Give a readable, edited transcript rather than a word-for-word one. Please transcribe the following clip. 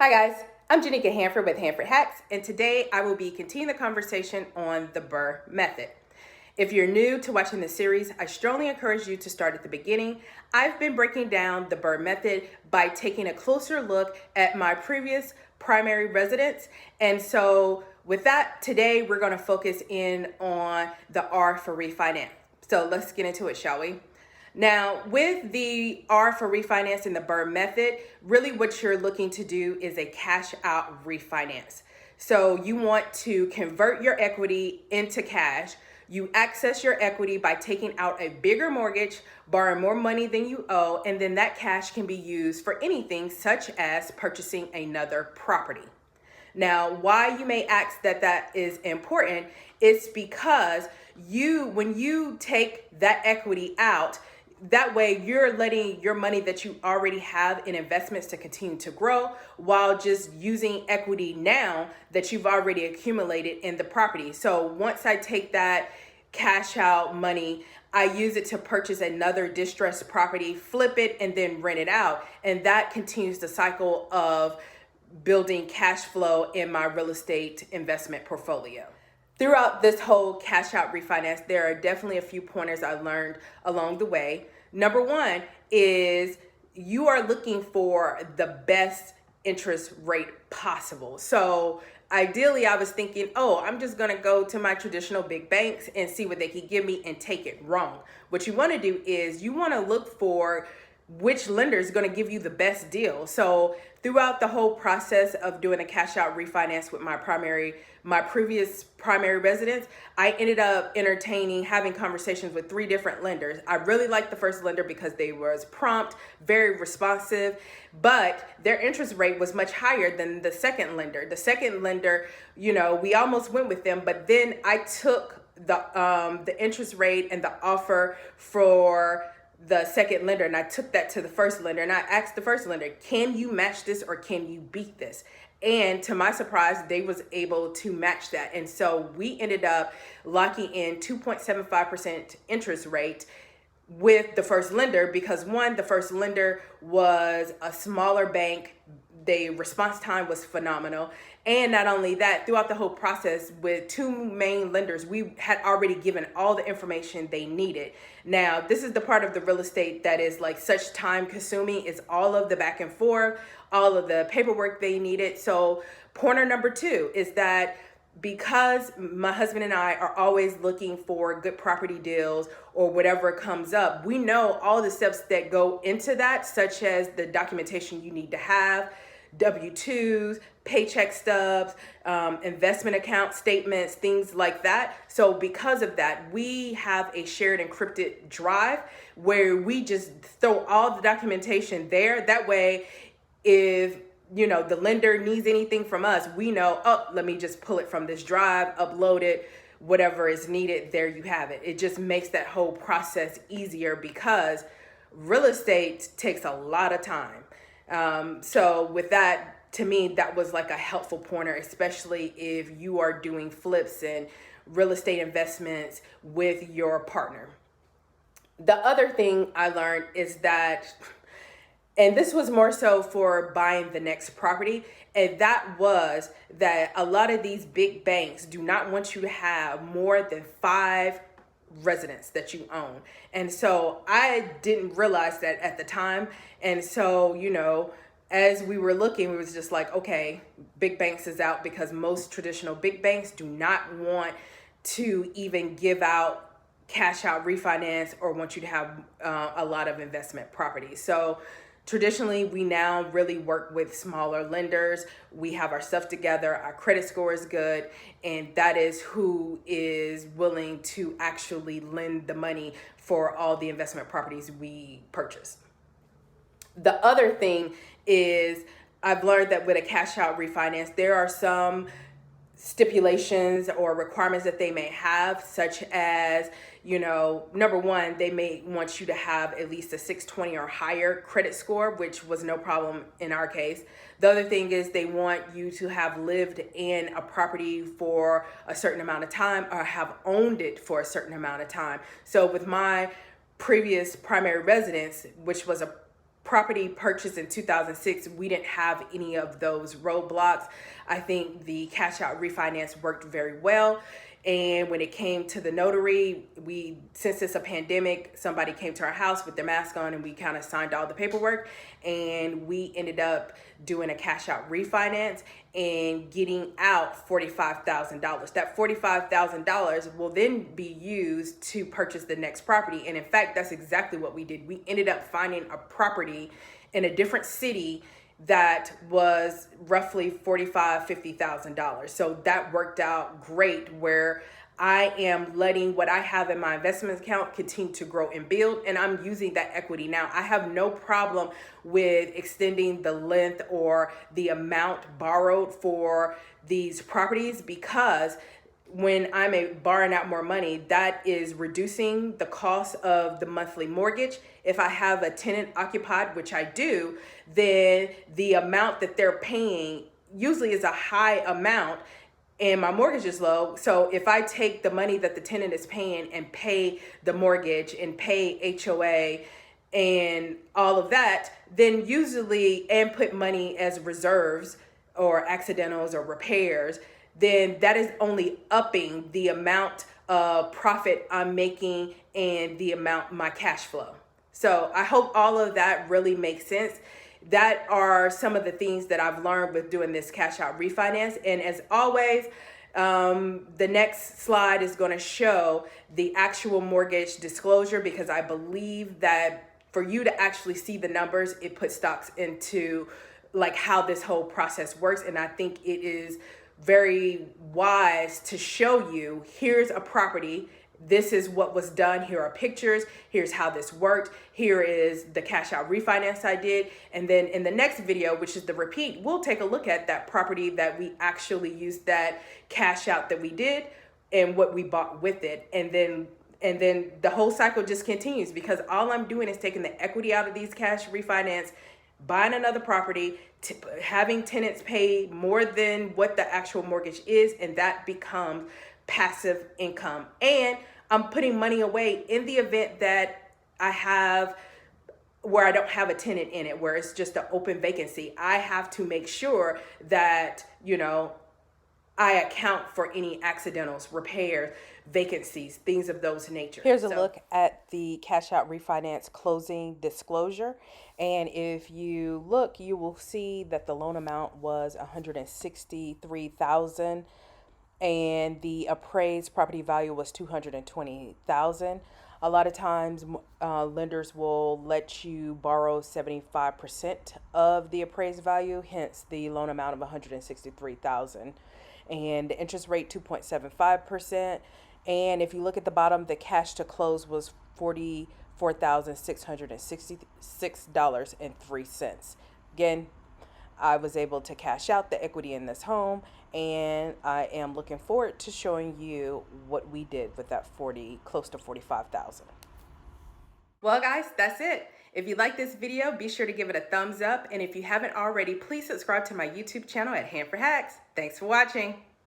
Hi guys, I'm Janika Hanford with HandfordHacks, and today I will be continuing the conversation on the BRRRR method. If you're new to watching this series, I strongly encourage you to start at the beginning. I've been breaking down the BRRRR method by taking a closer look at my previous primary residence. And so with that, today we're going to focus in on the R for refinance. So let's get into it, shall we? Now, with the R for refinance and the BRRRR method, really what you're looking to do is a cash out refinance. So you want to convert your equity into cash. You access your equity by taking out a bigger mortgage, borrowing more money than you owe, and then that cash can be used for anything such as purchasing another property. Now, why you may ask that is important, it's because when you take that equity out, that way you're letting your money that you already have in investments to continue to grow while just using equity now that you've already accumulated in the property. So once I take that cash out money, I use it to purchase another distressed property, flip it, and then rent it out. And that continues the cycle of building cash flow in my real estate investment portfolio. Throughout this whole cash out refinance, there are definitely a few pointers I learned along the way. Number one is you are looking for the best interest rate possible. So ideally, I was thinking, I'm just going to go to my traditional big banks and see what they can give me and take it. Wrong. What you want to do is you want to look for which lender is going to give you the best deal. So throughout the whole process of doing a cash out refinance with my previous primary residence, I ended up having conversations with 3 different lenders. I really liked the first lender because they was prompt, very responsive, but their interest rate was much higher than the second lender. The second lender, we almost went with them, but then I took the interest rate and the offer for the second lender, and I took that to the first lender, and I asked the first lender, can you match this or can you beat this? And to my surprise, they was able to match that. And so we ended up locking in 2.75% interest rate with the first lender because the first lender was a smaller bank. The response time was phenomenal. And not only that, throughout the whole process with 2 main lenders, we had already given all the information they needed. Now, this is the part of the real estate that is like such time consuming. It's all of the back and forth, all of the paperwork they needed. So pointer number 2 is that because my husband and I are always looking for good property deals or whatever comes up, we know all the steps that go into that, such as the documentation you need to have, W-2s, paycheck stubs, investment account statements, things like that. So because of that, we have a shared encrypted drive where we just throw all the documentation there. That way, if the lender needs anything from us, we know, let me just pull it from this drive, upload it, whatever is needed, there you have it. It just makes that whole process easier because real estate takes a lot of time. So with that, to me, that was like a helpful pointer, especially if you are doing flips and real estate investments with your partner. The other thing I learned is that, and this was more so for buying the next property, and that was that a lot of these big banks do not want you to have more than 5 residents that you own. And so I didn't realize that at the time. And so, as we were looking, we was just like, okay, big banks is out because most traditional big banks do not want to even give out cash out refinance or want you to have a lot of investment properties. So traditionally, we now really work with smaller lenders. We have our stuff together. Our credit score is good. And that is who is willing to actually lend the money for all the investment properties we purchase. The other thing is I've learned that with a cash out refinance, there are some stipulations or requirements that they may have, such as, number one, they may want you to have at least a 620 or higher credit score, which was no problem in our case. The other thing is they want you to have lived in a property for a certain amount of time or have owned it for a certain amount of time. So with my previous primary residence, which was a property purchased in 2006, we didn't have any of those roadblocks. I think the cash out refinance worked very well. And when it came to the notary, since it's a pandemic, somebody came to our house with their mask on and we kind of signed all the paperwork, and we ended up doing a cash out refinance and getting out $45,000. That $45,000 will then be used to purchase the next property. And in fact, that's exactly what we did. We ended up finding a property in a different city that was roughly $50,000. So that worked out great, where I am letting what I have in my investment account continue to grow and build, and I'm using that equity now. I have no problem with extending the length or the amount borrowed for these properties, because when I'm borrowing out more money, that is reducing the cost of the monthly mortgage. If I have a tenant occupied, which I do, then the amount that they're paying usually is a high amount and my mortgage is low. So if I take the money that the tenant is paying and pay the mortgage and pay HOA and all of that, then usually, and put money as reserves or accidentals or repairs, then that is only upping the amount of profit I'm making and the amount, my cash flow. So I hope all of that really makes sense. That are some of the things that I've learned with doing this cash out refinance. And as always, the next slide is going to show the actual mortgage disclosure, because I believe that for you to actually see the numbers, it puts stocks into like how this whole process works. And I think it is very wise to show you, here's a property, this is what was done, here are pictures, here's how this worked, here is the cash out refinance I did. And then in the next video, which is the repeat, we'll take a look at that property that we actually used that cash out that we did and what we bought with it. And then the whole cycle just continues, because all I'm doing is taking the equity out of these cash refinance, buying another property, having tenants pay more than what the actual mortgage is, and that becomes passive income. And I'm putting money away in the event that I have, where I don't have a tenant in it, where it's just an open vacancy. I have to make sure that, I account for any accidentals, repairs, vacancies, things of those nature. Here's a look at the cash out refinance closing disclosure. And if you look, you will see that the loan amount was $163,000 and the appraised property value was $220,000. A lot of times lenders will let you borrow 75% of the appraised value, hence the loan amount of $163,000. And the interest rate 2.75%. And if you look at the bottom, the cash to close was $44,666.03. Again, I was able to cash out the equity in this home, and I am looking forward to showing you what we did with that close to $45,000. Well, guys, that's it. If you like this video, be sure to give it a thumbs up. And if you haven't already, please subscribe to my YouTube channel at HandfordHacks. Thanks for watching.